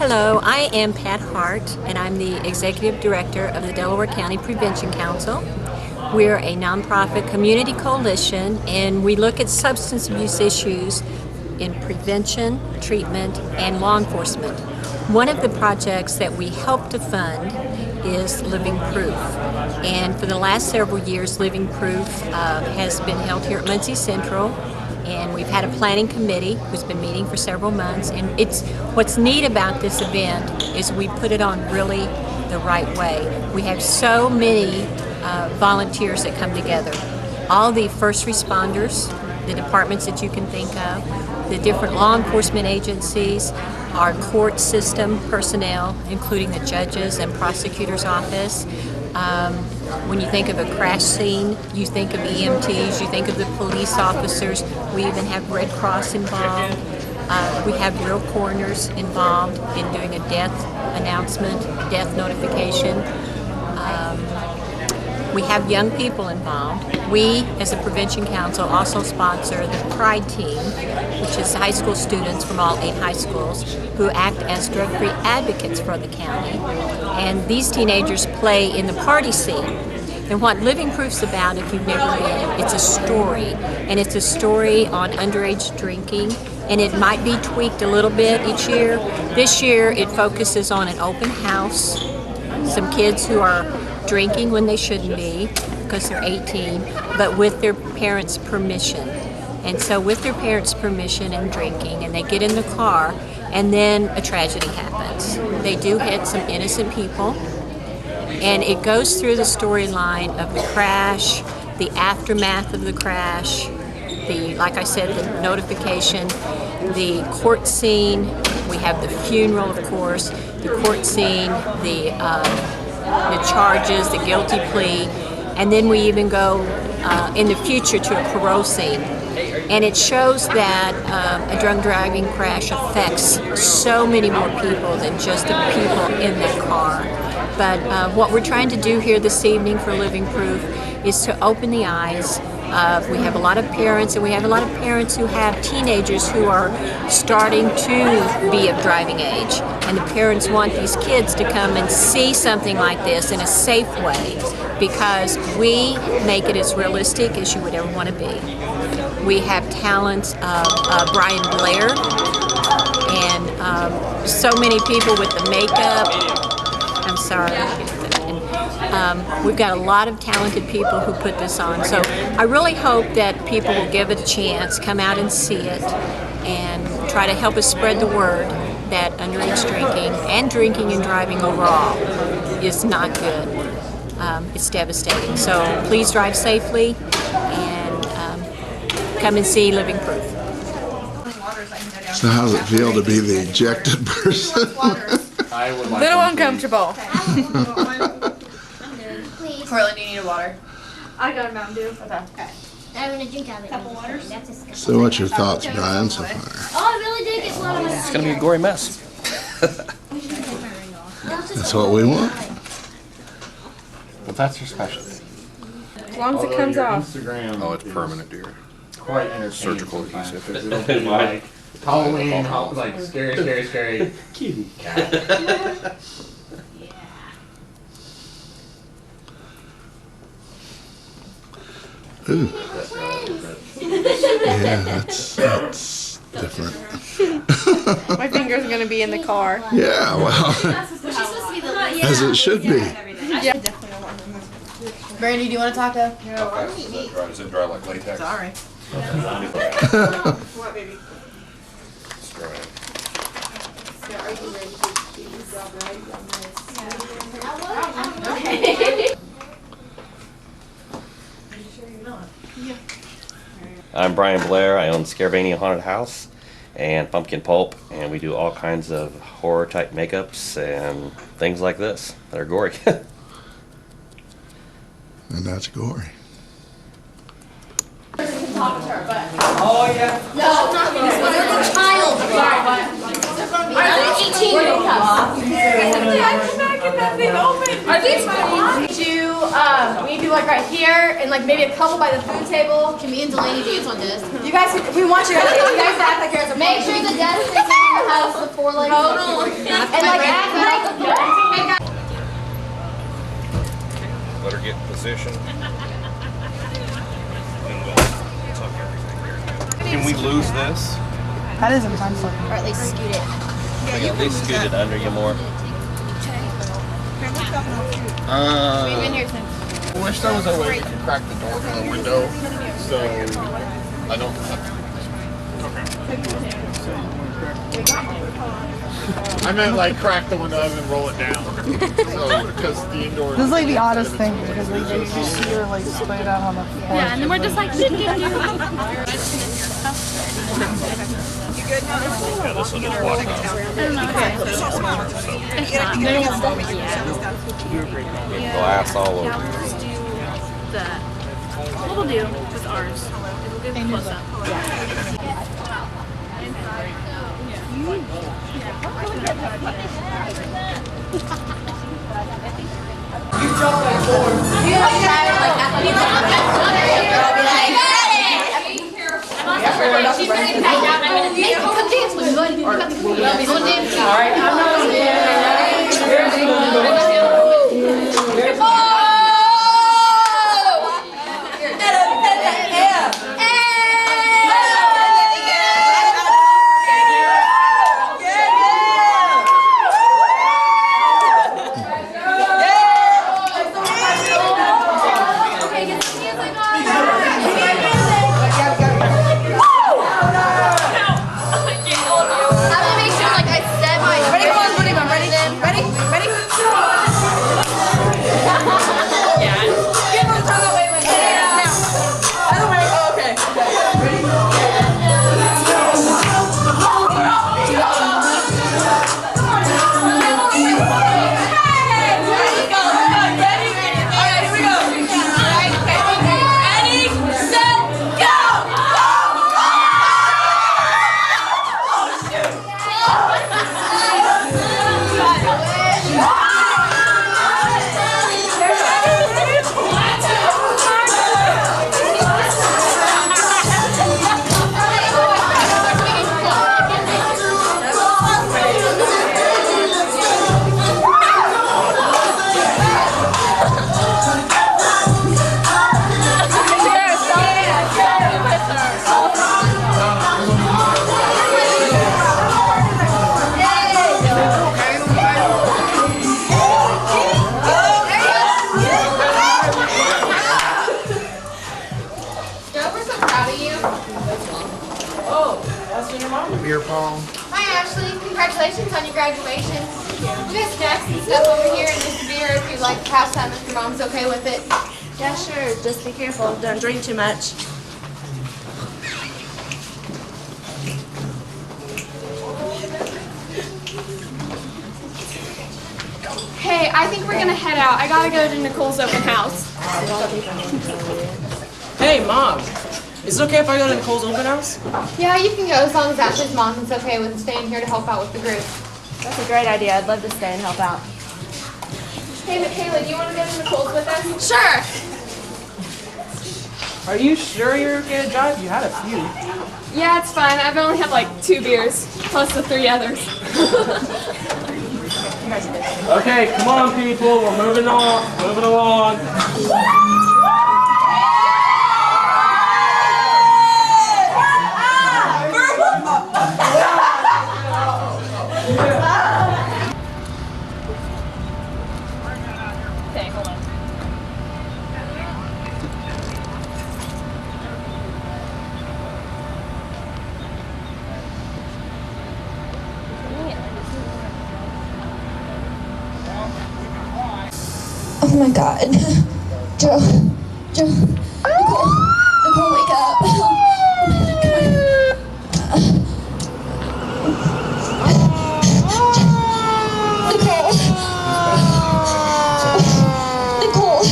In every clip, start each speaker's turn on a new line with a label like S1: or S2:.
S1: Hello, I am Pat Hart, and I'm the Executive Director of the Delaware County Prevention Council. We're a nonprofit community coalition, and we look at substance abuse issues in prevention, treatment, and law enforcement. One of the projects that we help to fund is Living Proof. And for the last several years, Living Proof has been held here at Muncie Central. And we've had a planning committee who's been meeting for several months. And what's neat about this event is we put it on really the right way. We have so many volunteers that come together. All the first responders, the departments that you can think of, the different law enforcement agencies, our court system personnel, including the judges and prosecutor's office. When you think of a crash scene, you think of EMTs, you think of the police officers. We even have Red Cross involved. We have real coroners involved in doing a death announcement, death notification. We have young people involved. We, as a Prevention Council, also sponsor the Pride Team, which is high school students from all 8 high schools who act as drug-free advocates for the county. And these teenagers play in the party scene. And what Living Proof's about, if you've never been, it's a story. And it's a story on underage drinking. And it might be tweaked a little bit each year. This year, it focuses on an open house, some kids who are drinking when they shouldn't be because they're 18, but with their parents' permission. And so with their parents' permission and drinking, and they get in the car, and then a tragedy happens. They do hit some innocent people, and it goes through the storyline of the crash, the aftermath of the crash, like I said, the notification, the court scene. We have the funeral, of course, the court scene, the charges, the guilty plea, and then we even go in the future to a parole scene. And it shows that a drunk driving crash affects so many more people than just the people in that car. But what we're trying to do here this evening for Living Proof is to open the eyes. We have a lot of parents, and we have a lot of parents who have teenagers who are starting to be of driving age. And the parents want these kids to come and see something like this in a safe way, because we make it as realistic as you would ever want to be. We have talents of Brian Blair and so many people with the makeup. I'm sorry. We've got a lot of talented people who put this on. So I really hope that people will give it a chance, come out and see it, and try to help us spread the word that underage drinking and drinking and driving overall is not good. It's devastating. So please drive safely and come and see Living Proof.
S2: So how does it feel to be the ejected person?
S3: A little uncomfortable. Portland, do you need a water?
S4: I got a Mountain Dew.
S3: Okay.
S4: I'm gonna drink out of it. Couple waters. That's disgusting.
S2: So what's your thoughts, Brian, so far?
S4: Oh, I really did get one of my.
S5: It's gonna be a gory mess.
S2: That's what we want.
S5: But that's your specialty.
S3: As long as it comes off.
S6: Instagram
S5: Oh, it's permanent, dear.
S6: quite entertaining
S5: Surgical
S6: sometimes,
S5: adhesive.
S6: 'cause it'll be like Halloween, like scary kitty cat.
S2: Ooh. Yeah, that's different.
S3: My finger's gonna be in the car.
S2: Yeah, well, as it should be.
S3: Yeah. Brandy, do you want to talk to?
S5: Is it dry like latex?
S3: Sorry.
S4: What, baby?
S5: It's dry.
S7: I'm Brian Blair. I own Scaravania Haunted House and Pumpkin Pulp, and we do all kinds of horror type makeups and things like this that are gory.
S2: And that's gory.
S6: Oh yeah.
S4: No, not this one. They're a child. Are they 18 year old?
S3: Are these fun? We do like right here, and like maybe a couple by the food table.
S4: Can me and Delaney dance on this?
S3: You guys, we want you guys to act like you're at the
S4: Make sure the desk is
S3: that has the 4 legs. And like act like.
S5: Let her get in position. Can we lose this?
S4: That is intense looking.
S3: Or at least scoot it.
S7: We can at least scoot it under you more.
S3: We've been here since.
S5: I wish there was a way we could crack the door from the window, so I don't have to. I meant like crack the window and then roll it down. So, because the indoor.
S4: This is like the oddest thing because like you see her like splayed out on the floor.
S3: Yeah, and then we're just like,
S7: Yeah, this will just wash off. Glass all over.
S8: What'll do with ours? It'll give a close up.
S3: come dance with me. Come dance.
S6: All right, I'm
S2: Beer pong.
S3: Hi Ashley, congratulations on your graduation. We got snacks and stuff over here and just a beer if you'd like to pass that if your mom's okay with it.
S8: Yeah, sure. Just be careful. Don't drink too much.
S3: Hey, I think we're gonna head out. I gotta go to Nicole's open house.
S9: Hey, Mom. Is it okay if I go to Nicole's open house?
S3: Yeah, you can go as long as Ashley's mom is okay with staying here to help out with the group.
S8: That's a great idea. I'd love to stay and help out.
S3: Hey, Michaela, do you want to go to Nicole's with us? Sure.
S9: Are you sure you're okay to drive? You had a few.
S3: Yeah, it's fine. I've only had like 2 beers, plus the 3 others.
S9: Okay, come on, people. We're moving on. Moving along.
S8: Okay, hold on.
S10: Oh my God. Joe, Nicole, wake up. Nicole,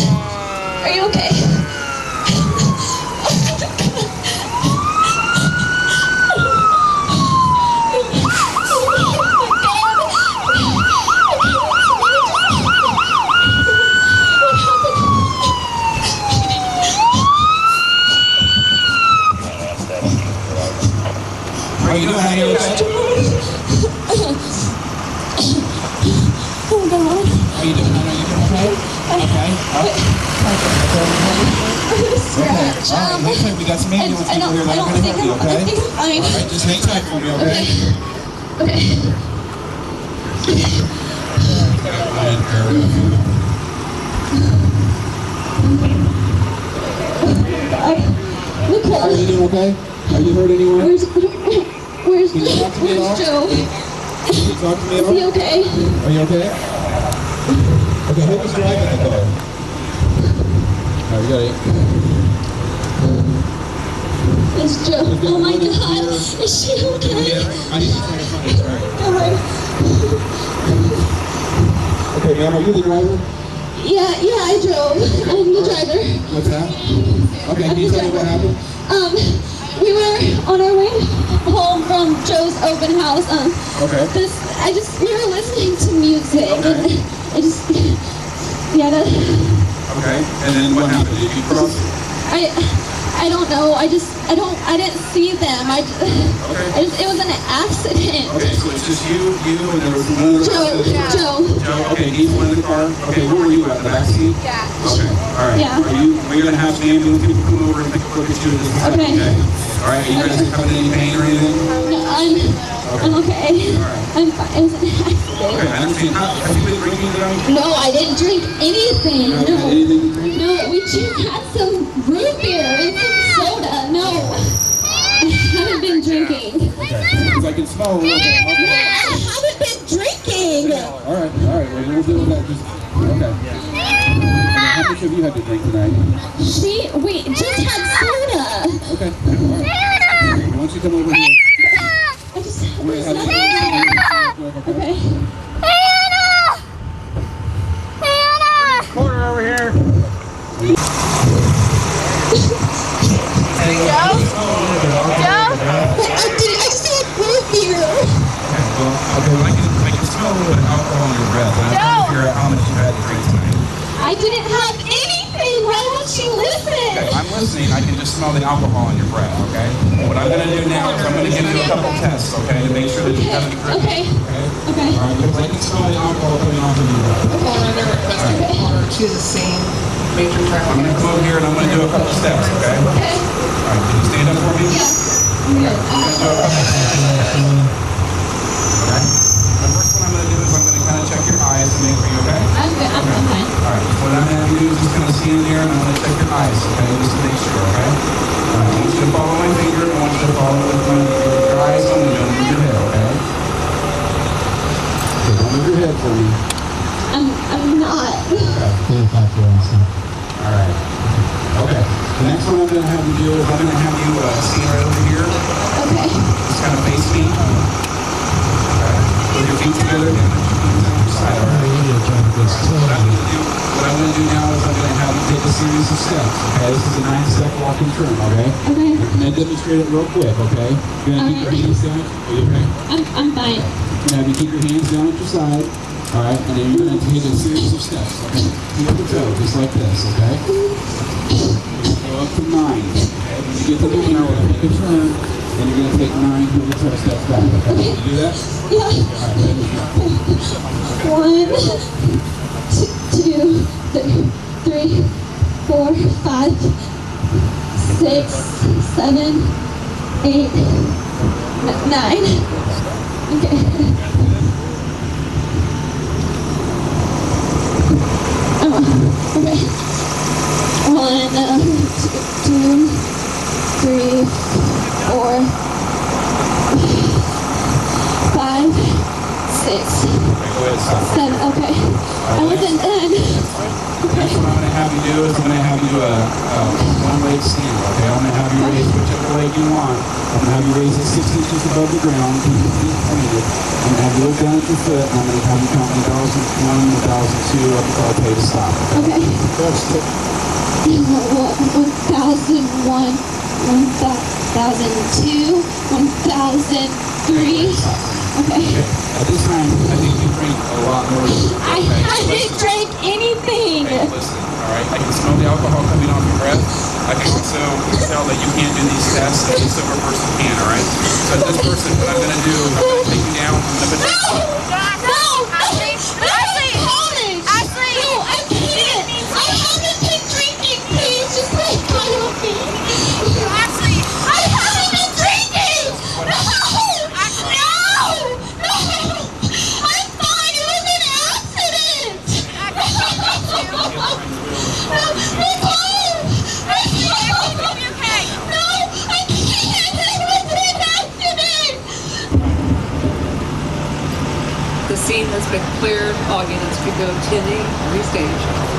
S10: are you okay?
S11: Are you doing okay?
S10: Scratch.
S11: All right, hang tight. We got some ambulance people here that are going to help you, okay? All right, just hang tight for me, okay?
S10: Okay. Nicole.
S11: Are you doing okay? Are you hurt anyone?
S10: Where's
S11: Can you talk to me at all?
S10: Joe?
S11: Can you talk to me at all?
S10: Is he okay?
S11: Are you okay? Okay, who was driving the car? All right, we got it.
S10: It's Joe. Oh my God. Is she okay?
S11: I need to try to find it. All right.
S10: God.
S11: Okay, ma'am, are you the driver?
S10: Yeah, I drove. I'm the driver.
S11: What's that? Okay, can you tell me what happened?
S10: We were on our way home from Joe's open house.
S11: Okay.
S10: We were listening to music.
S11: Okay.
S10: And
S11: Okay, and then what happened? Did you cross?
S10: I don't know. I didn't see them. It was an accident.
S11: Okay, so it's just you, and there was another
S10: Joe.
S11: Joe, okay, he's one in the car. Okay, where were you at? The back seat?
S3: Yeah.
S11: Okay, all right.
S10: Yeah.
S11: Are you going to have some ambulance people come over and take a look at you?
S10: Okay.
S11: All right, are you guys having any pain or anything?
S10: No, I'm okay. I'm fine. It was an accident.
S11: Okay, I understand. Have you been drinking today?
S10: No, I didn't drink anything.
S11: You haven't had anything to drink?
S10: No, we just had some root beer and some soda. No, I haven't been drinking.
S11: Okay, because I can smell a little bit.
S10: No,
S11: Okay.
S10: I haven't been drinking.
S11: All right, well, we'll deal with that. Okay. And how much have you had to drink tonight?
S10: We just had soda.
S11: Okay, all right. Why don't you come over here?
S10: I just
S11: I'm going to have you
S10: Okay.
S9: Corner over here.
S10: I just had root beer.
S11: Okay, well, I can smell a little bit of alcohol in your breath. And I'm trying to figure out how much you had to drink tonight.
S10: I didn't have anything. Why won't she listen?
S11: Okay, I'm listening. I can just smell the alcohol in your breath, okay? What I'm going to do now is I'm going to give you a couple tests, okay, to make sure that you haven't drank.
S10: Okay. Okay.
S11: All right, because I can smell the alcohol coming off of your breath.
S12: To the same major traffic.
S11: I'm going to come over here and I'm going to do a couple steps, okay? All
S10: Okay.
S11: right, can you stand up for me?
S10: Yeah.
S11: I'm going to do a couple steps. Okay? The first one I'm going to do is I'm going to kind of check your eyes to make sure you're okay.
S10: I'm good. I'm fine.
S11: All right, what I'm going to do is just kind of stand there and I'm going to check your eyes, okay, just to make sure, okay? All right, I want you to follow my finger and I want you to follow your eyes on me, don't move your head, okay? Okay, don't move your head for me.
S10: I'm not.
S11: All right. Okay, the next one I'm going to have you do is I'm going to have you stand right over here.
S10: Okay.
S11: Just kind of face me. Okay. Put your feet together and put your feet on your side, all right? What I'm going to do now is I'm going to have you take a series of steps, okay? This is a 9-step walk and turn, okay?
S10: Okay.
S11: I'm going to demonstrate it real quick, okay? You're going to keep your hands down. Are you okay?
S10: I'm fine.
S11: I'm going to have you keep your hands down at your side, all right? And then you're going to take a series of steps, okay? Heel to toe, just like this, okay? Go up to 9, okay? When you get to the 9, you're going to make a turn, and you're going to take 9 heel to toe steps back, okay? Can you do that?
S10: Yeah.
S11: All right, ready?
S10: 1, 2, 3, 4, 5, 6, 7, 8, 9. Okay. Okay. 1, 2, 3, 4, 5, 6, 7. Okay. I wasn't done.
S11: Next one I'm going to have you do is I'm going to have you one-leg stand, okay? I'm going to have you raise whichever leg you want. I'm going to have you raise it 6 inches above the ground, keep your feet pointed. I'm going to have you look down at your foot, and I'm going to have you count 1,001, 1,002, up until I tell you to stop.
S10: Okay. 1,001, 1,002, 1,003. Okay.
S11: At this time, I think you drink a lot more.
S10: I haven't drank anything.
S11: Okay, listen, all right? I can smell the alcohol coming off your breath. I can also tell that you can't do these tests that a sober person can, all right? So this person, what I'm going to do is I'm going to take you down. I'm going to put
S10: No! Ashley! No, I can't! I haven't been drinking
S12: lane has been cleared. All units can go 10E, restage.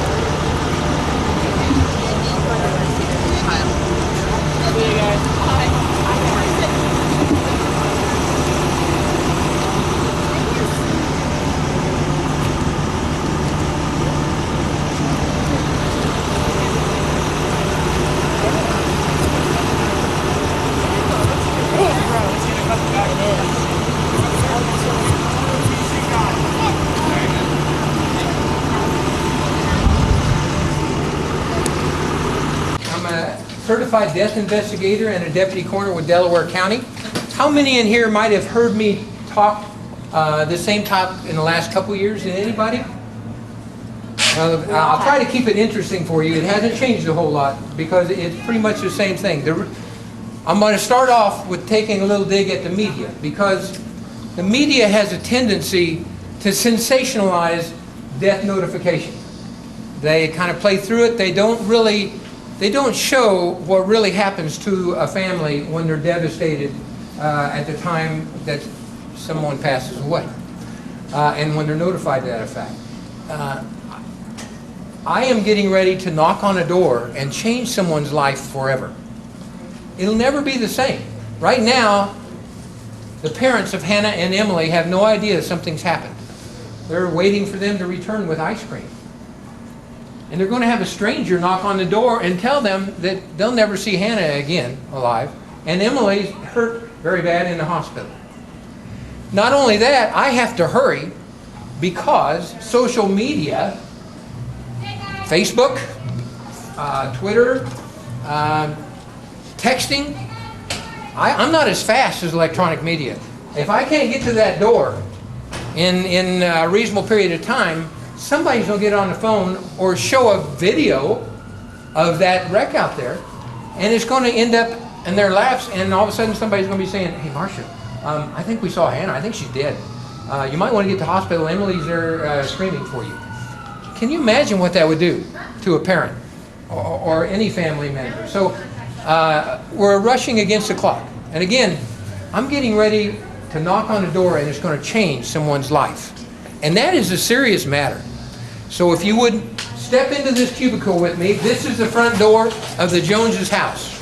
S13: I'm a certified death investigator and a deputy coroner with Delaware County. How many in here might have heard me talk the same talk in the last couple years? Anybody? I'll try to keep it interesting for you. It hasn't changed a whole lot because it's pretty much the same thing. I'm going to start off with taking a little dig at the media because the media has a tendency to sensationalize death notification. They kind of play through it. They don't show what really happens to a family when they're devastated at the time that someone passes away and when they're notified to that effect. I am getting ready to knock on a door and change someone's life forever. It'll never be the same. Right now, the parents of Hannah and Emily have no idea something's happened. They're waiting for them to return with ice cream. And they're going to have a stranger knock on the door and tell them that they'll never see Hannah again alive. And Emily's hurt very bad in the hospital. Not only that, I have to hurry because social media, Facebook, Twitter, texting, I'm not as fast as electronic media. If I can't get to that door in a reasonable period of time, somebody's going to get on the phone or show a video of that wreck out there, and it's going to end up in their laps, and all of a sudden somebody's going to be saying, hey, Marcia, I think we saw Hannah. I think she's dead. You might want to get to the hospital. Emily's there screaming for you. Can you imagine what that would do to a parent or any family member? So we're rushing against the clock. And again, I'm getting ready to knock on the door, and it's going to change someone's life. And that is a serious matter. So if you would step into this cubicle with me, this is the front door of the Joneses' house.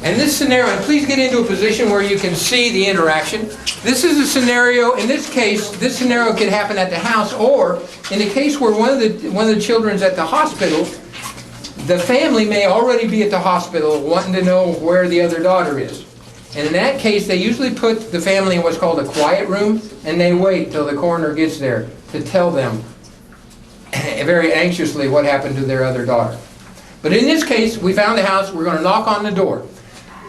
S13: And this scenario, and please get into a position where you can see the interaction. This is a scenario, in this case, this scenario could happen at the house, or in the case where one of the children's at the hospital, the family may already be at the hospital wanting to know where the other daughter is. And in that case, they usually put the family in what's called a quiet room, and they wait till the coroner gets there to tell them very anxiously what happened to their other daughter. But in this case, we found the house. We're going to knock on the door.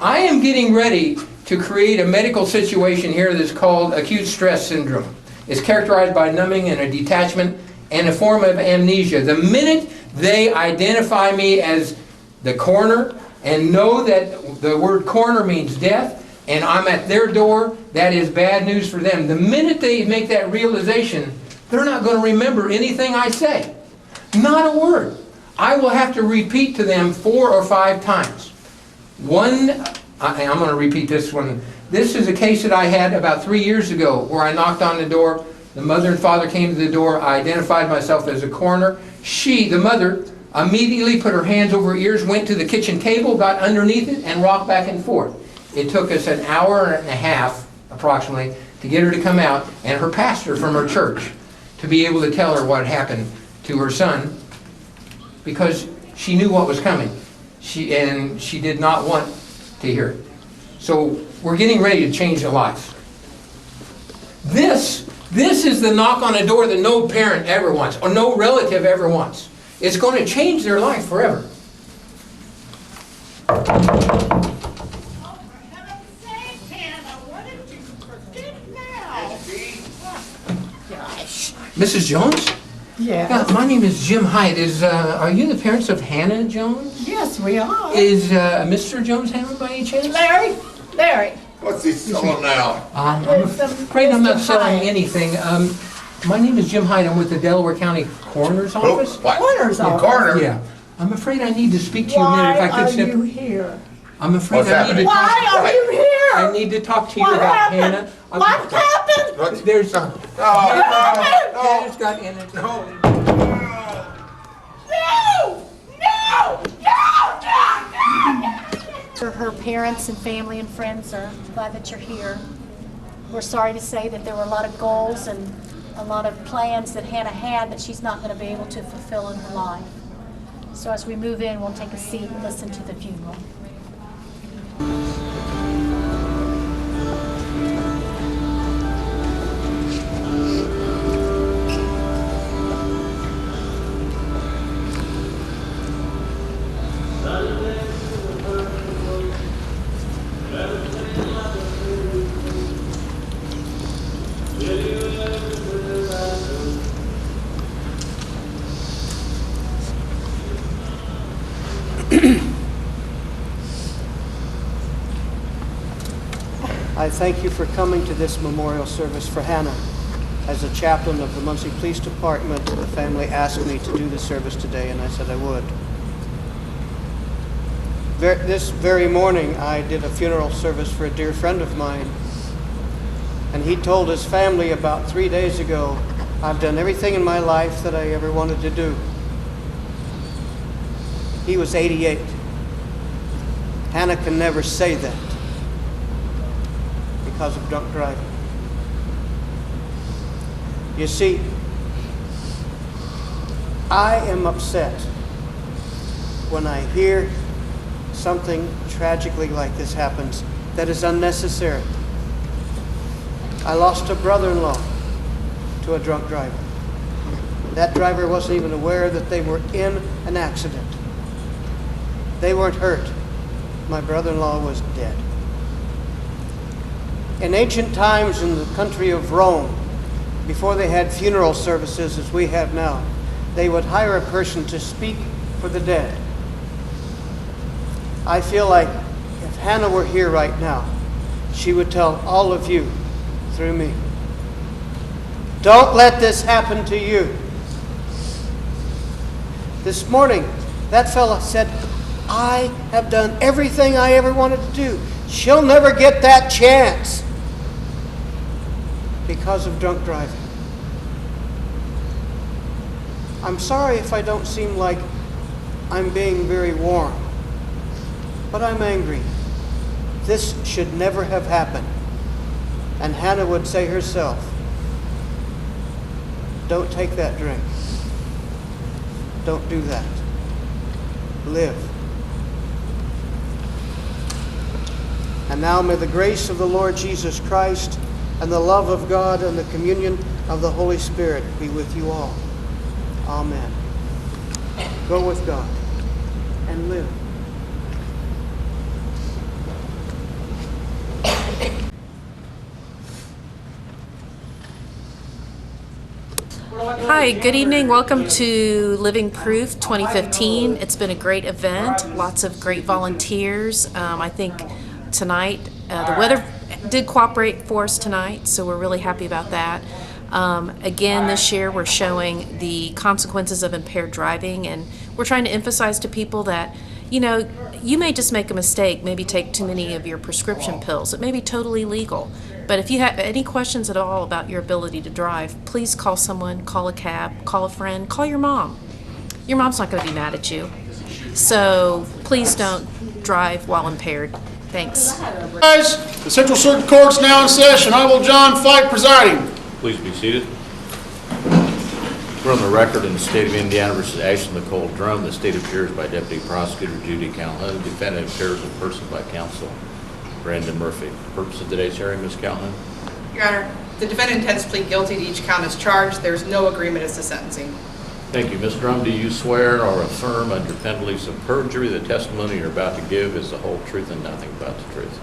S13: I am getting ready to create a medical situation here that's called acute stress syndrome. It's characterized by numbing and a detachment and a form of amnesia. The minute they identify me as the coroner and know that the word coroner means death, and I'm at their door, that is bad news for them. The minute they make that realization, they're not going to remember anything I say. Not a word. I will have to repeat to them 4 or 5 times. I'm going to repeat this one. This is a case that I had about 3 years ago where I knocked on the door. The mother and father came to the door. I identified myself as a coroner. The mother, immediately put her hands over her ears, went to the kitchen table, got underneath it, and rocked back and forth. It took us an hour and a half, approximately, to get her to come out, and her pastor from her church to be able to tell her what happened to her son, because she knew what was coming. She did not want to hear it. So we're getting ready to change a life. This is the knock on a door that no parent ever wants, or no relative ever wants. It's going to change their life forever. Mrs. Jones?
S14: Yeah.
S13: My name is Jim Hyde. Are you the parents of Hannah Jones?
S14: Yes, we are.
S13: Is Mr. Jones home by any chance?
S14: Larry.
S5: What's he selling now?
S13: I'm afraid I'm not selling anything. My name is Jim Hyde. I'm with the Delaware County Coroner's Office.
S14: Coroner's office?
S5: Coroner?
S13: Yeah. I'm afraid I need to speak to you a minute. If I could
S14: Why
S13: step.
S14: are you here?
S13: I'm afraid
S5: What's
S13: I need to.
S14: Why are you here?
S13: I need to talk to you about Hannah.
S14: What happened?
S13: There's Hannah's got
S15: Her parents and family and friends are glad that you're here. We're sorry to say that there were a lot of goals and a lot of plans that Hannah had that she's not going to be able to fulfill in her life. So as we move in, we'll take a seat and listen to the funeral.
S16: I thank you for coming to this memorial service for Hannah. As a chaplain of the Muncie Police Department, the family asked me to do the service today, and I said I would. This very morning, I did a funeral service for a dear friend of mine, and he told his family about 3 days ago, I've done everything in my life that I ever wanted to do. He was 88. Hannah can never say that because of drunk driving. You see, I am upset when I hear something tragically like this happens that is unnecessary. I lost a brother-in-law to a drunk driver. That driver wasn't even aware that they were in an accident. They weren't hurt. My brother-in-law was dead. In ancient times in the country of Rome, before they had funeral services as we have now, they would hire a person to speak for the dead. I feel like if Hannah were here right now, she would tell all of you through me, don't let this happen to you. This morning, that fella said, I have done everything I ever wanted to do. She'll never get that chance because of drunk driving. I'm sorry if I don't seem like I'm being very warm, but I'm angry. This should never have happened. And Hannah would say herself, don't take that drink. Don't do that. Live. And now may the grace of the Lord Jesus Christ and the love of God and the communion of the Holy Spirit be with you all. Amen. Go with God and live.
S17: Hi, good evening. Welcome to Living Proof 2015. It's been a great event, lots of great volunteers. I think tonight, the weather did cooperate for us tonight, so we're really happy about that. Again, this year we're showing the consequences of impaired driving, and we're trying to emphasize to people that, you know, you may just make a mistake, maybe take too many of your prescription pills. It may be totally legal. But if you have any questions at all about your ability to drive, please call someone, call a cab, call a friend, call your mom. Your mom's not going to be mad at you. So please don't drive while impaired. Thanks.
S18: Guys, the Central Circuit Court's now in session. Honorable John Fike presiding.
S19: Please be seated. We're on the record in the state of Indiana versus Ashton Nicole Drum. The state appears by Deputy Prosecutor Judy Calhoun. Defendant appears in person by counsel Brandon Murphy. The purpose of today's hearing, Ms. Calhoun?
S20: Your Honor, the defendant intends to plead guilty to each count as charged. There is no agreement as to sentencing.
S19: Thank you. Ms. Drum, do you swear or affirm under penalties of perjury the testimony you're about to give is the whole truth and nothing but the truth?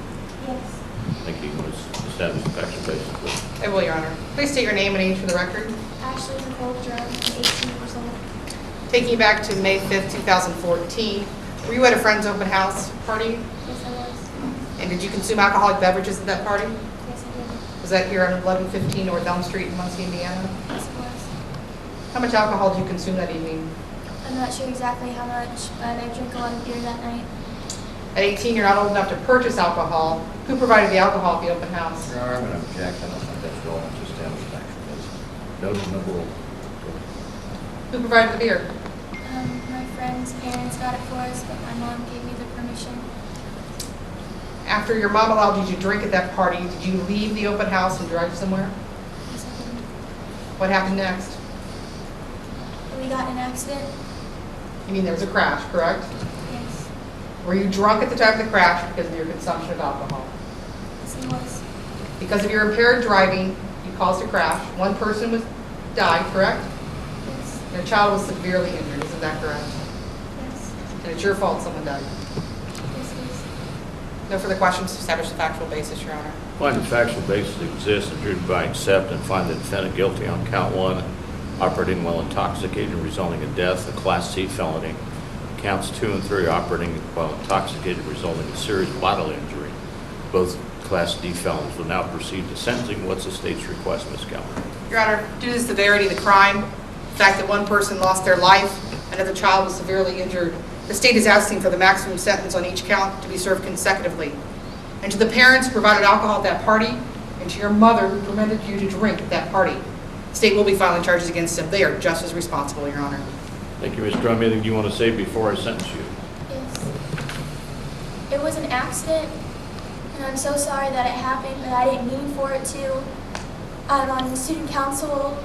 S15: Yes.
S19: Thank you. Ms. Establish the factual basis, please.
S20: I will, Your Honor. Please state your name and age for the record.
S15: Ashley Nicole Drum, 18 years old.
S20: Taking you back to May 5th, 2014, were you at a friend's open house party?
S15: Yes, I was.
S20: And did you consume alcoholic beverages at that party?
S15: Yes, I did.
S20: Was that here on 1115 North Elm Street in Muncie, Indiana?
S15: Yes, it was.
S20: How much alcohol did you consume that evening?
S15: I'm not sure exactly how much, but I drank a lot of beer that night.
S20: At 18, you're not old enough to purchase alcohol. Who provided the alcohol at the open house?
S19: Your Honor, I'm going to object. I don't think that's relevant to establish factual basis. No rule.
S20: Who provided the beer?
S3: My friend's parents got it for us, but my mom gave me the permission.
S20: After your mom allowed you to drink at that party, did you leave the open house and drive somewhere? What happened next?
S3: We got in an accident.
S20: You mean there was a crash, correct?
S3: Yes.
S20: Were you drunk at the time of the crash because of your consumption of alcohol?
S3: Yes, it was.
S20: Because of your impaired driving, you caused a crash. One person died, correct?
S3: Yes.
S20: Your child was severely injured, isn't that correct?
S3: Yes.
S20: And it's your fault someone died.
S3: Yes, it is.
S20: No further questions to establish the factual basis, Your Honor.
S19: Find the factual basis exists, and jury by accept and find the defendant guilty on count 1, operating while intoxicated resulting in death, a Class C felony. Counts 2 and 3, operating while intoxicated resulting in serious bodily injury. Both Class D felons will now proceed to sentencing. What's the state's request, Ms. Keller?
S20: Your Honor, due to the severity of the crime, the fact that one person lost their life, another child was severely injured, the state is asking for the maximum sentence on each count to be served consecutively. And to the parents who provided alcohol at that party, and to your mother who permitted you to drink at that party, the state will be filing charges against them. They are just as responsible, Your Honor.
S19: Thank you, Ms. Drum. Anything you want to say before I sentence you?
S3: Yes. It was an accident, and I'm so sorry that it happened, but I didn't mean for it to. I'm on the student council.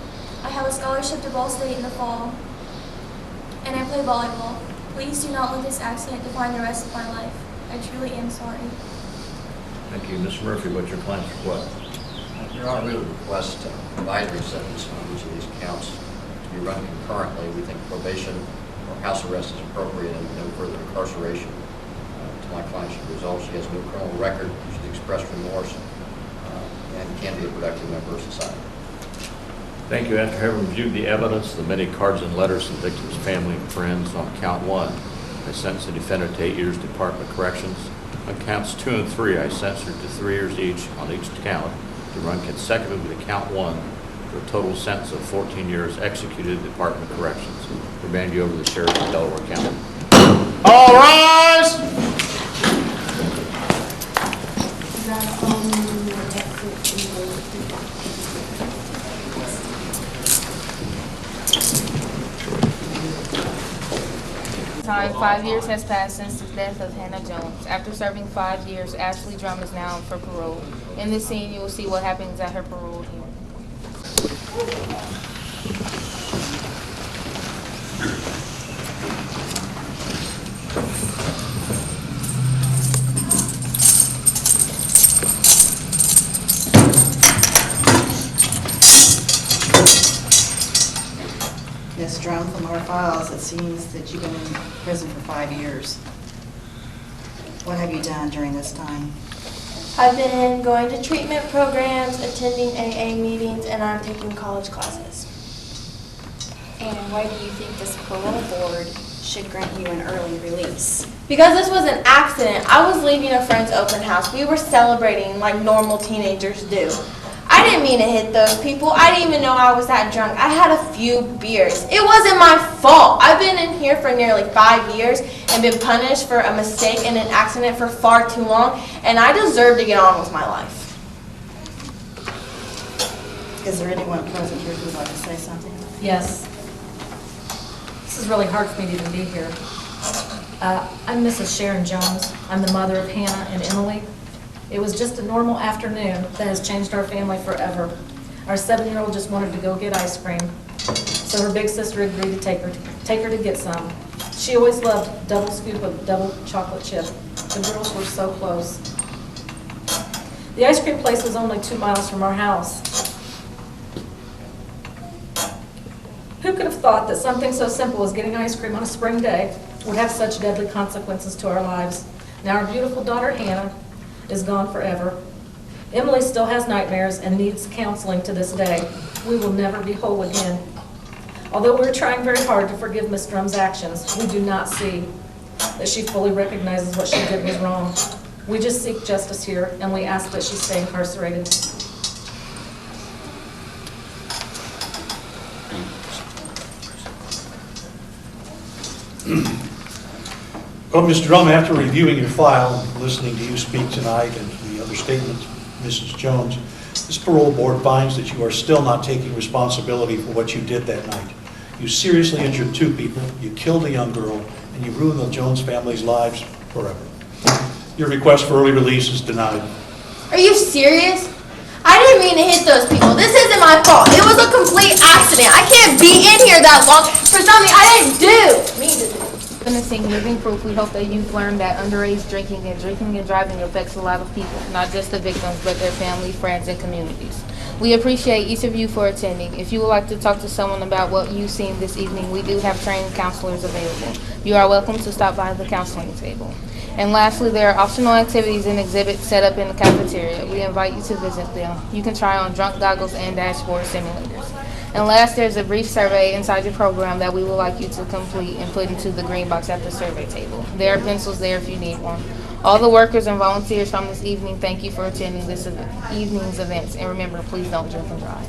S3: I have a scholarship to Ball State in the fall, and I play volleyball. Please do not let this accident define the rest of my life. I truly am sorry.
S19: Thank you. Mr. Murphy, what's your client's request?
S21: Your Honor, we would request advisory sentence on each of these counts to be run concurrently. We think probation or house arrest is appropriate and no further incarceration to my client should result. She has no criminal record. She's expressed remorse and can be a productive member of society.
S19: Thank you. After having reviewed the evidence, the many cards and letters from victims' family and friends on count 1, I sentence the defendant to 8 years Department of Corrections. On counts 2 and 3, I sentence her to 3 years each on each count to run consecutively to count 1 for a total sentence of 14 years executed at the Department of Corrections. Remand you over to the Sheriff of Delaware County.
S18: All rise.
S22: Time, 5 years has passed since the death of Hannah Jones. After serving 5 years, Ashley Drum is now for parole. In this scene, you will see what happens at her parole hearing.
S23: Ms. Drum, from our files, it seems that you've been in prison for 5 years. What have you done during this time?
S3: I've been going to treatment programs, attending AA meetings, and I'm taking college classes.
S24: And why do you think this parole board should grant you an early release?
S3: Because this was an accident. I was leaving a friend's open house. We were celebrating like normal teenagers do. I didn't mean to hit those people. I didn't even know I was that drunk. I had a few beers. It wasn't my fault. I've been in here for nearly 5 years and been punished for a mistake and an accident for far too long, and I deserve to get on with my life.
S23: Is there anyone present here who would like to say something?
S25: Yes. This is really hard for me to even be here. I'm Mrs. Sharon Jones. I'm the mother of Hannah and Emily. It was just a normal afternoon that has changed our family forever. Our 7-year-old just wanted to go get ice cream, so her big sister agreed to take her to get some. She always loved double scoop of double chocolate chip. The girls were so close. The ice cream place was only 2 miles from our house. Who could have thought that something so simple as getting ice cream on a spring day would have such deadly consequences to our lives? Now our beautiful daughter Hannah is gone forever. Emily still has nightmares and needs counseling to this day. We will never be whole again. Although we're trying very hard to forgive Miss Drum's actions, we do not see that she fully recognizes what she did was wrong. We just seek justice here, and we ask that she stay incarcerated.
S26: Well, Mr. Drum, after reviewing your file and listening to you speak tonight and the other
S1: your statement, Mrs. Jones. This parole board finds that you are still not taking responsibility for what you did that night. You seriously injured 2 people, you killed a young girl, and you ruined the Jones family's lives forever. Your request for early release is denied.
S3: Are you serious? I didn't mean to hit those people. This isn't my fault. It was a complete accident. I can't be in here that long for something I didn't do.
S22: Witnessing Living Proof, we hope that you've learned that underage drinking and driving affects a lot of people, not just the victims, but their family, friends, and communities. We appreciate each of you for attending. If you would like to talk to someone about what you've seen this evening, we do have trained counselors available. You are welcome to stop by the counseling table. And lastly, there are optional activities and exhibits set up in the cafeteria. We invite you to visit them. You can try on drunk goggles and dashboard simulators. And last, there's a brief survey inside your program that we would like you to complete and put into the green box at the survey table. There are pencils there if you need one. All the workers and volunteers from this evening, thank you for attending this evening's events. And remember, please don't drink and drive.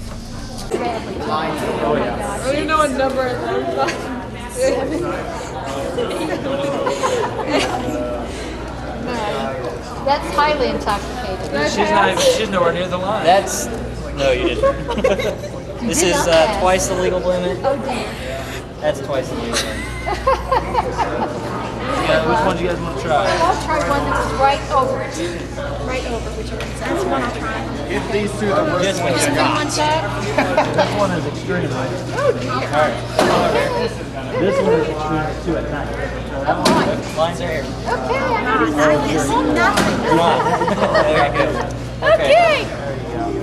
S8: I don't even know what number it
S15: That's highly intoxicated.
S2: She's nowhere near the line. No, you didn't. This is twice the legal limit.
S15: Oh, dear.
S2: That's twice the legal limit. Which one do you guys want to try?
S15: I'll try one that's right over whichever is. That's one I'll try.
S18: Get these 2 the worst
S2: This one
S18: ones
S2: you
S18: you got.
S15: One shot?
S2: This one is extreme.
S15: Oh, dear.
S2: All right. This one is extreme 2 at night. So that one, lines are here.
S15: Okay, I listen nothing.
S2: You're not. There you go.
S15: Okay.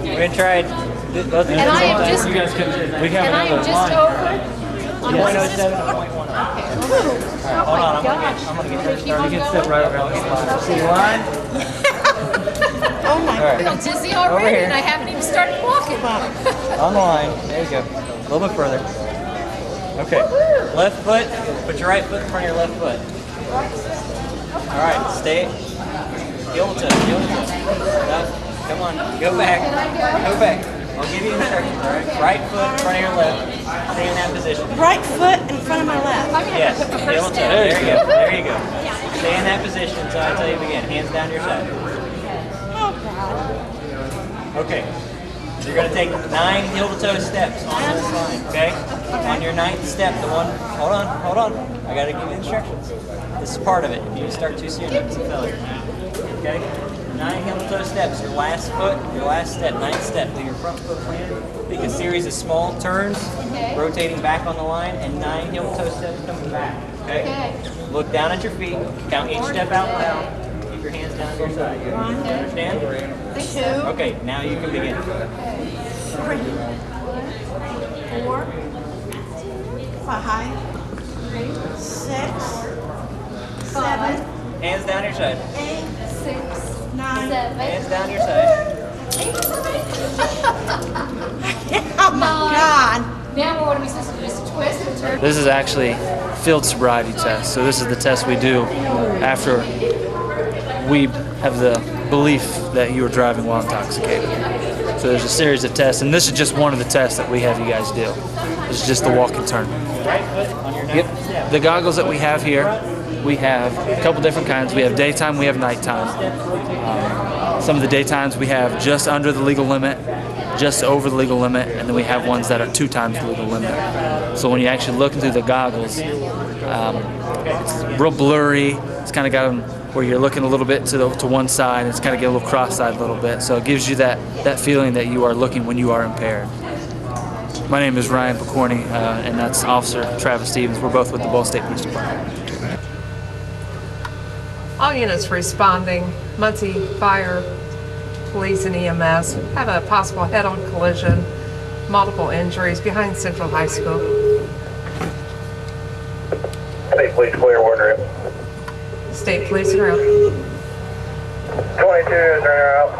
S2: We're going to try both of
S15: And I am just,
S2: you guys can, we have
S15: and I am
S2: another
S15: just
S2: line.
S15: over. On what is
S2: 0.07
S15: this?
S2: and 0.10.
S15: Okay.
S2: Hold on, I'm gonna get her started. You can sit right around the line. See the line?
S15: Oh my
S2: All right.
S15: God. I'm dizzy
S2: Over
S15: already
S2: here.
S15: and I haven't even started walking.
S2: On the line. There you go. A little bit further. Okay. Left foot. Put your right foot in front of your left foot. All right. Stay. Heel to toe. Heel to toe. Come on. Go back. Go back. I'll give you instructions. All right. Right foot in front of your left. Stay in that position.
S14: Right foot in front of my left.
S2: Yes. Heel to toe. There you go. There you go. Stay in that position until I tell you to begin. Hands down your side.
S14: Oh, God.
S2: Okay. You're going to take 9 heel-to-toe steps on this line, okay? On your 9th step, the one, hold on. I got to give you instructions. This is part of it. If you start too soon, it's a failure. Okay? 9 heel-to-toe steps, your last step, 9th step. Do your front foot planted. Make a series of small turns, rotating back on the line, and 9 heel-to-toe steps coming back, okay? Look down at your feet, count each step out loud. Keep your hands down to your side. You understand?
S14: 2.
S2: Okay, now you can begin.
S14: 3. 4. 5. 6. 7.
S2: Hands down your side.
S14: 8. 6. 9.
S2: Hands down your side.
S14: Oh my God.
S15: Now what are we supposed to do? Just twist and turn?
S2: This is actually field sobriety test. So this is the test we do after we have the belief that you were driving while intoxicated. So there's a series of tests, and this is just one of the tests that we have you guys do. This is just the walk and turn. Yep. The goggles that we have here, we have a couple different kinds. We have daytime, we have nighttime. Some of the daytimes we have just under the legal limit, just over the legal limit, and then we have ones that are 2 times the legal limit. So when you actually look into the goggles, it's real blurry. It's kind of got them where you're looking a little bit to one side, and it's kind of get a little cross-eyed a little bit. So it gives you that feeling that you are looking when you are impaired. My name is Ryan Picorni, and that's Officer Travis Stevens. We're both with the Ball State Police Department.
S12: All units responding, Muncie Fire, Police, and EMS have a possible head-on collision, multiple injuries behind Central High School.
S4: State Police clear, order it.
S12: State Police are out.
S4: 22 is out.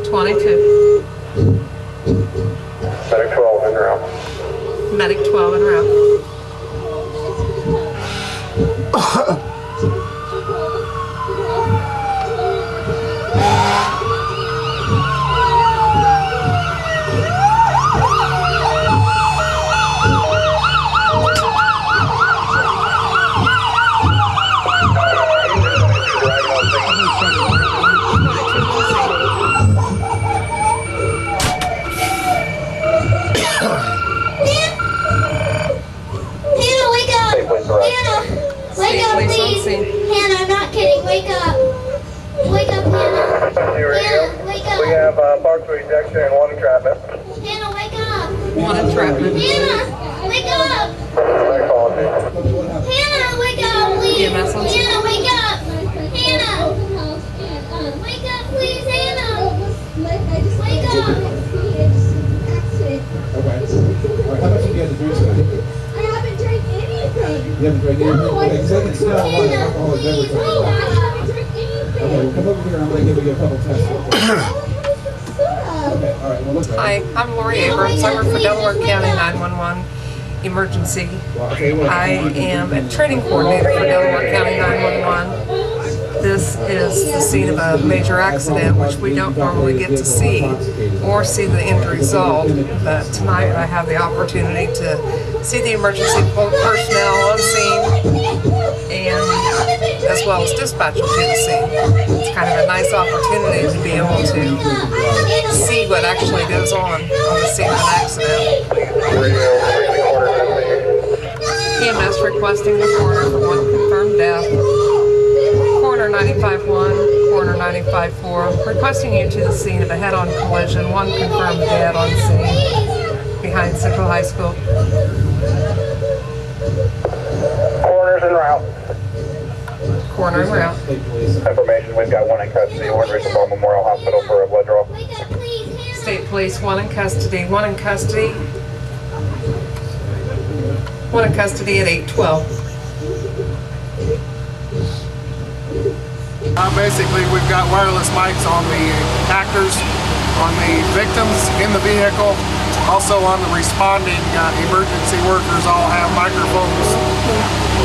S12: 22.
S4: Medic 12 in route.
S12: Medic 12 en route.
S4: partial ejection and 1 entrapment.
S12: Hannah, wake up! One entrapment.
S14: Hannah, wake up!
S4: Psychology.
S14: Hannah, wake up, please!
S12: EMS on scene.
S14: Hannah, wake up! Hannah! Wake up, please, Hannah! Wake up!
S6: Okay. All right, how much did you have to drink tonight?
S14: I haven't drank anything!
S6: You haven't drank anything?
S14: No, I
S6: Okay, so I can smell a lot of alcoholic beverage.
S14: No, I haven't drank anything!
S6: Okay, well, come over here, I'm gonna give you a couple tests. Okay, all right, well, look.
S12: Hi, I'm Lori Abrams. I work for Delaware County 911 Emergency. I am a training coordinator for Delaware County 911. This is the scene of a major accident, which we don't normally get to see or see the end result. But tonight I have the opportunity to see the emergency personnel on scene and as well as dispatch them to the scene. It's kind of a nice opportunity to be able to see what actually goes on the scene of an accident. EMS requesting the coroner for 1 confirmed death. Coroner 95-1, Coroner 95-4, requesting you to the scene of a head-on collision, 1 confirmed dead on scene behind Central High School.
S4: Coroner's en route.
S12: Coroner en route.
S4: Information, we've got 1 in custody. We're in Rickenbaugh Memorial Hospital for a blood draw.
S12: State Police, 1 in custody, 1 in custody. 1 in custody at 8:12.
S5: Basically, we've got wireless mics on the actors, on the victims in the vehicle, also on the responding emergency workers. All have microphones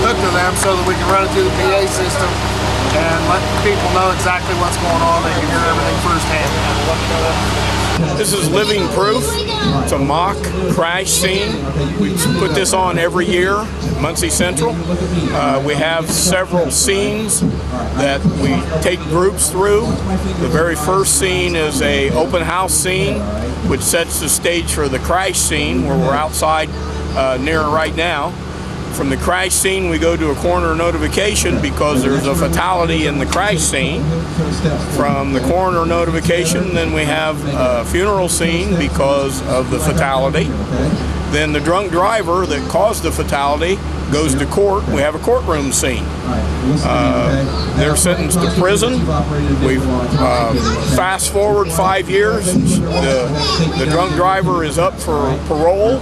S5: hooked to them so that we can run it through the PA system and let people know exactly what's going on. They can hear everything firsthand.
S7: This is living proof. It's a mock crash scene. We put this on every year at Muncie Central. We have several scenes that we take groups through. The very first scene is a open house scene, which sets the stage for the crash scene where we're outside near right now. From the crash scene, we go to a coroner notification because there's a fatality in the crash scene. From the coroner notification, then we have a funeral scene because of the fatality. Then the drunk driver that caused the fatality goes to court. We have a courtroom scene. They're sentenced to prison. We fast forward 5 years. The drunk driver is up for parole,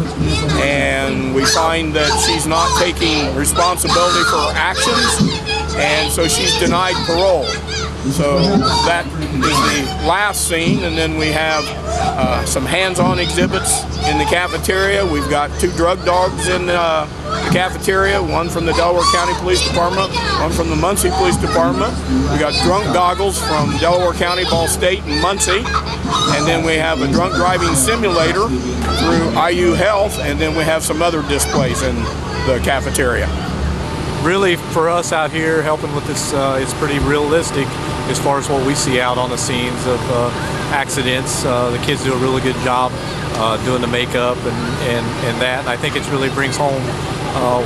S7: and we find that she's not taking responsibility for her actions, and so she's denied parole. So that is the last scene, and then we have some hands-on exhibits in the cafeteria. We've got 2 drug dogs in the cafeteria, 1 from the Delaware County Police Department, 1 from the Muncie Police Department. We got drunk goggles from Delaware County, Ball State, and Muncie. And then we have a drunk driving simulator through IU Health, and then we have some other displays in the cafeteria.
S9: Really, for us out here helping with this, it's pretty realistic as far as what we see out on the scenes of accidents. The kids do a really good job doing the makeup and that. And I think it really brings home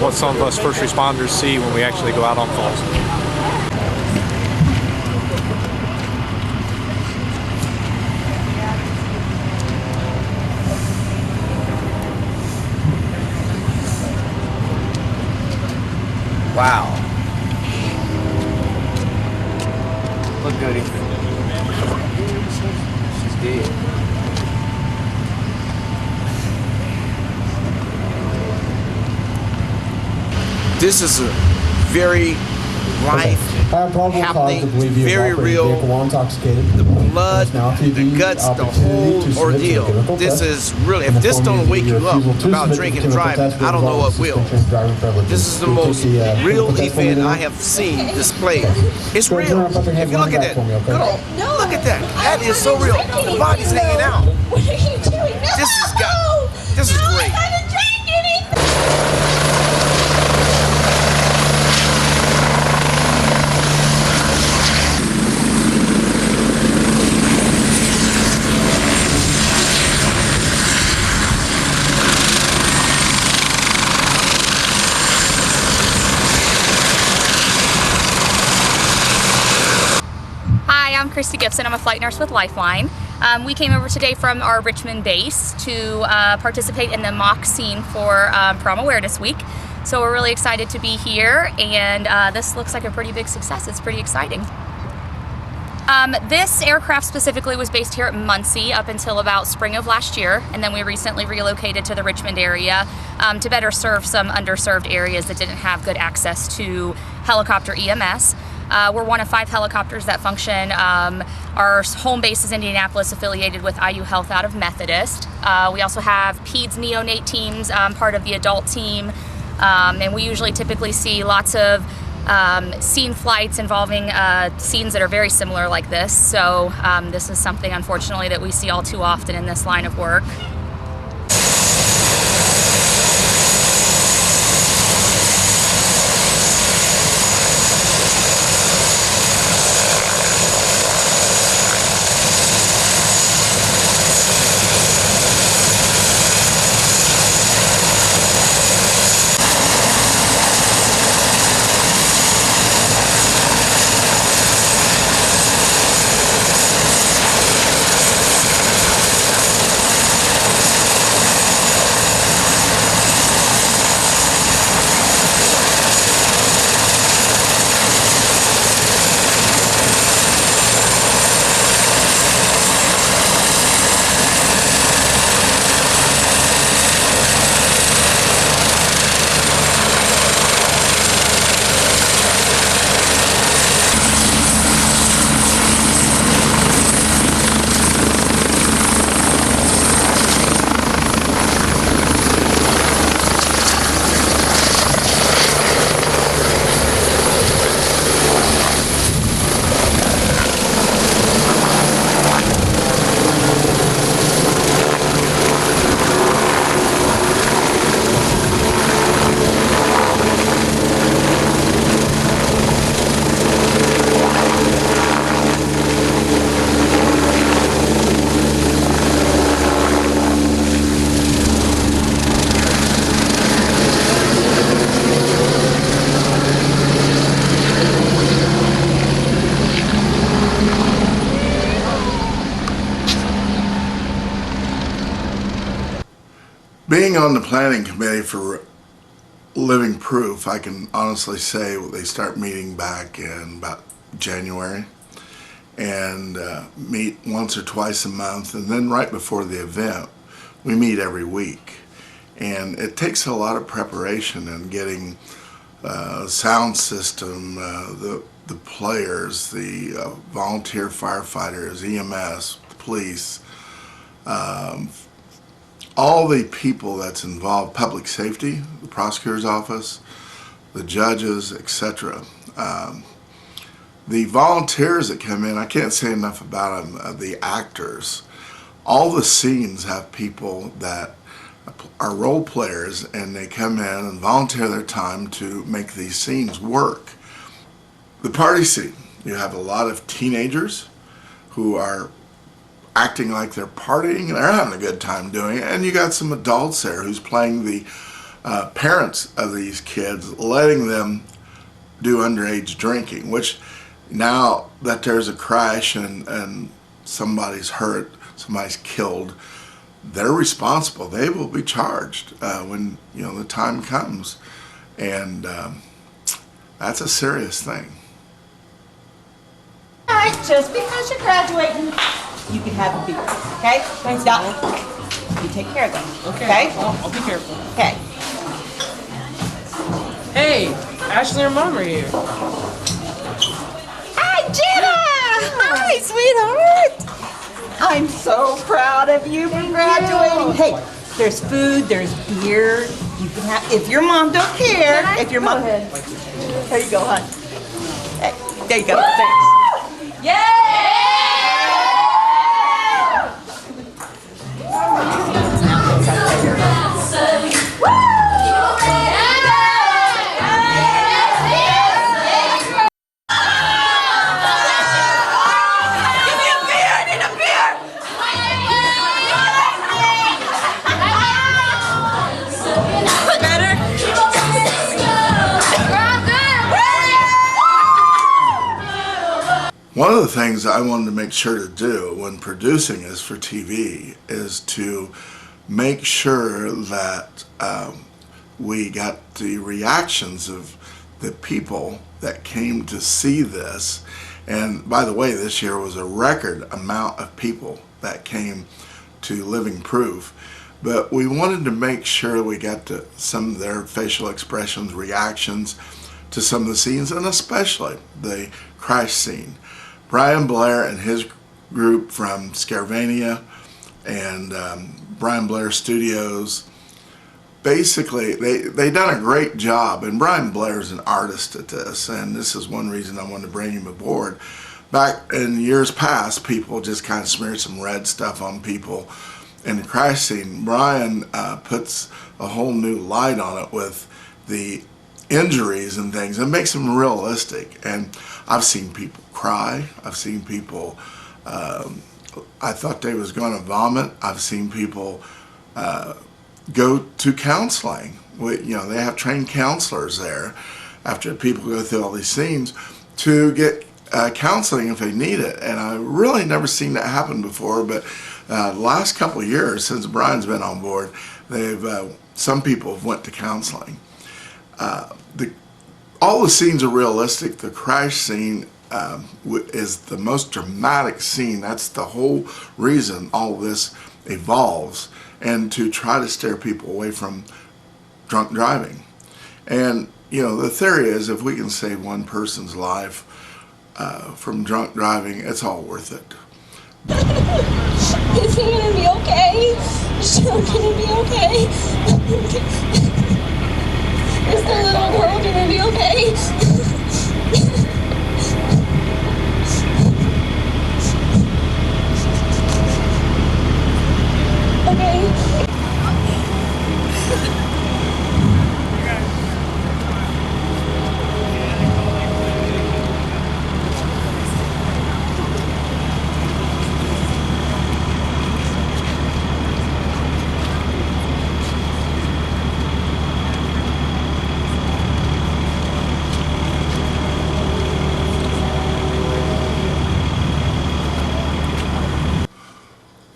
S9: what some of us first responders see when we actually go out on calls.
S10: Wow. Look good. She's dead. This is a very life happening, very real. The blood, the guts, the whole ordeal. This is really, if this don't wake you up about drinking and driving, I don't know what will. This is the most real event I have seen displayed. It's real. If you look at that, look at that. That is so real. The body's hanging out. This is great.
S11: Hi, I'm Christy Gibson. I'm a flight nurse with Lifeline. We came over today from our Richmond base to participate in the mock scene for Prom Awareness Week. So we're really excited to be here, and this looks like a pretty big success. It's pretty exciting. This aircraft specifically was based here at Muncie up until about spring of last year, and then we recently relocated to the Richmond area to better serve some underserved areas that didn't have good access to helicopter EMS. We're one of 5 helicopters that function. Our home base is Indianapolis, affiliated with IU Health out of Methodist. We also have PEDS neonate teams, part of the adult team, and we usually typically see lots of scene flights involving scenes that are very similar like this. So this is something, unfortunately, that we see all too often in this line of work.
S13: Being on the planning committee for Living Proof, I can honestly say they start meeting back in about January and meet once or twice a month, and then right before the event we meet every week. And it takes a lot of preparation in getting sound system, the players, the volunteer firefighters, EMS, the police, all the people that's involved, public safety, the prosecutor's office, the judges, etc. The volunteers that come in, I can't say enough about them, the actors. All the scenes have people that are role players, and they come in and volunteer their time to make these scenes work. The party scene, you have a lot of teenagers who are acting like they're partying and they're having a good time doing it, and you got some adults there who's playing the parents of these kids, letting them do underage drinking, which now that there's a crash and somebody's hurt, somebody's killed, they're responsible. They will be charged when the time comes, and that's a serious thing.
S16: All right, just because you're graduating, you can have a beer, okay? Thanks, Doc. You take care of them, okay?
S17: I'll be careful.
S16: Okay.
S17: Hey, Ashley and Mom are here.
S16: Hi, Jenna! Hi, sweetheart! I'm so proud of you for graduating. Hey, there's food, there's beer. You can have, if your mom don't care, if your mom... There you go, hon. Hey, there you go, thanks. Yay!
S13: One of the things I wanted to make sure to do when producing this for TV is to make sure that we got the reactions of the people that came to see this. And by the way, this year was a record amount of people that came to Living Proof. But we wanted to make sure we got to some of their facial expressions, reactions to some of the scenes, and especially the crash scene. Brian Blair and his group from Scaravania and Brian Blair Studios, basically they done a great job, and Brian Blair's an artist at this, and this is one reason I wanted to bring him aboard. Back in years past, people just kind of smeared some red stuff on people in the crash scene. Brian puts a whole new light on it with the injuries and things, and makes them realistic. And I've seen people cry. I've seen people, I thought they was going to vomit. I've seen people go to counseling. They have trained counselors there after people go through all these scenes to get counseling if they need it. And I really never seen that happen before, but the last couple of years since Brian's been on board, some people have went to counseling. All the scenes are realistic. The crash scene is the most dramatic scene. That's the whole reason all this evolves, and to try to steer people away from drunk driving. And the theory is if we can save one person's life from drunk driving, it's all worth it.
S14: Is he gonna be okay? Is she gonna be okay? Is the little girl gonna be okay? Okay.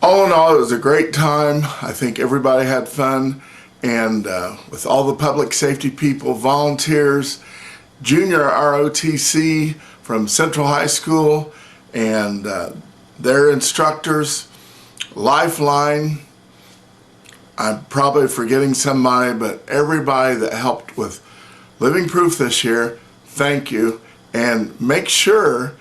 S13: All in all, it was a great time. I think everybody had fun, and with all the public safety people, volunteers, junior ROTC from Central High School, and their instructors, Lifeline. I'm probably forgetting somebody, but everybody that helped with Living Proof this year, thank you. And make sure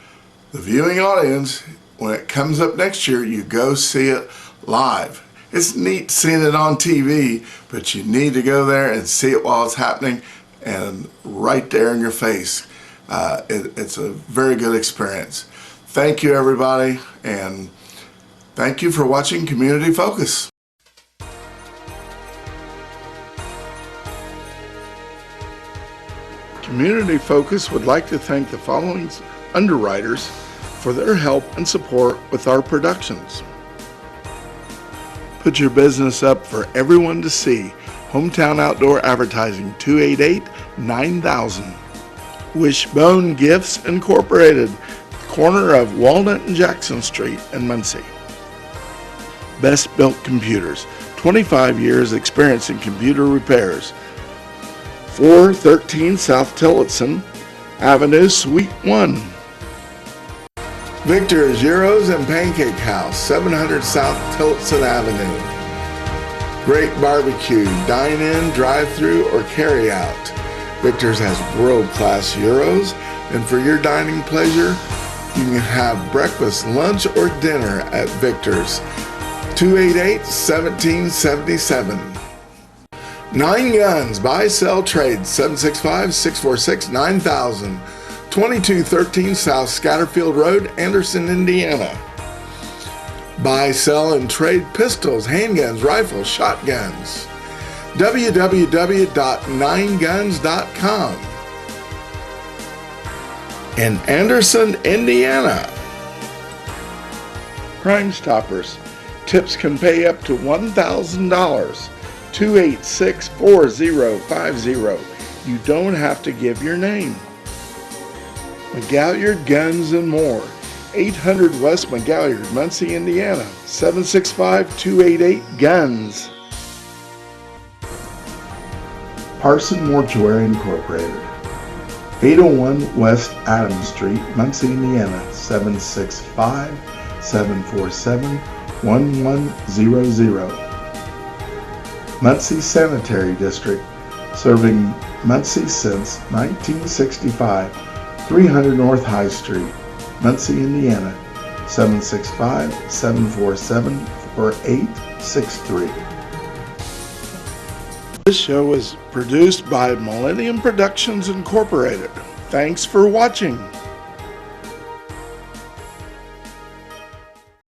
S13: the viewing audience, when it comes up next year, you go see it live. It's neat seeing it on TV, but you need to go there and see it while it's happening and right there in your face. It's a very good experience. Thank you, everybody, and thank you for watching Community Focus. Community Focus would like to thank the following underwriters for their help and support with our productions. Put your business up for everyone to see. Hometown Outdoor Advertising, 288-9000. Wishbone Gifts Incorporated, corner of Walnut and Jackson Street in Muncie. Best Built Computers, 25 years experience in computer repairs. 413 South Tillotson Avenue, Suite 1. Victor's Gyros and Pancake House, 700 South Tillotson Avenue. Great barbecue, dine-in, drive-through, or carry-out. Victor's has world-class gyros, and for your dining pleasure, you can have breakfast, lunch, or dinner at Victor's. 288-1777. 9 Guns, buy, sell, trade, 765-646-9000. 2213 South Scatterfield Road, Anderson, Indiana. Buy, sell, and trade pistols, handguns, rifles, shotguns. www.9guns.com. In Anderson, Indiana. Crime Stoppers. Tips can pay up to $1,000. 286-4050. You don't have to give your name. Look out your guns and more. 800 West McGalliard, Muncie, Indiana, 765-288-GUNS. Parson Mortuary Incorporated, 801 West Adams Street, Muncie, Indiana, 765-747-1100. Muncie Sanitary District, serving Muncie since 1965, 300 North High Street, Muncie, Indiana, 765-747-4863. This show is produced by Millennium Productions Incorporated. Thanks for watching.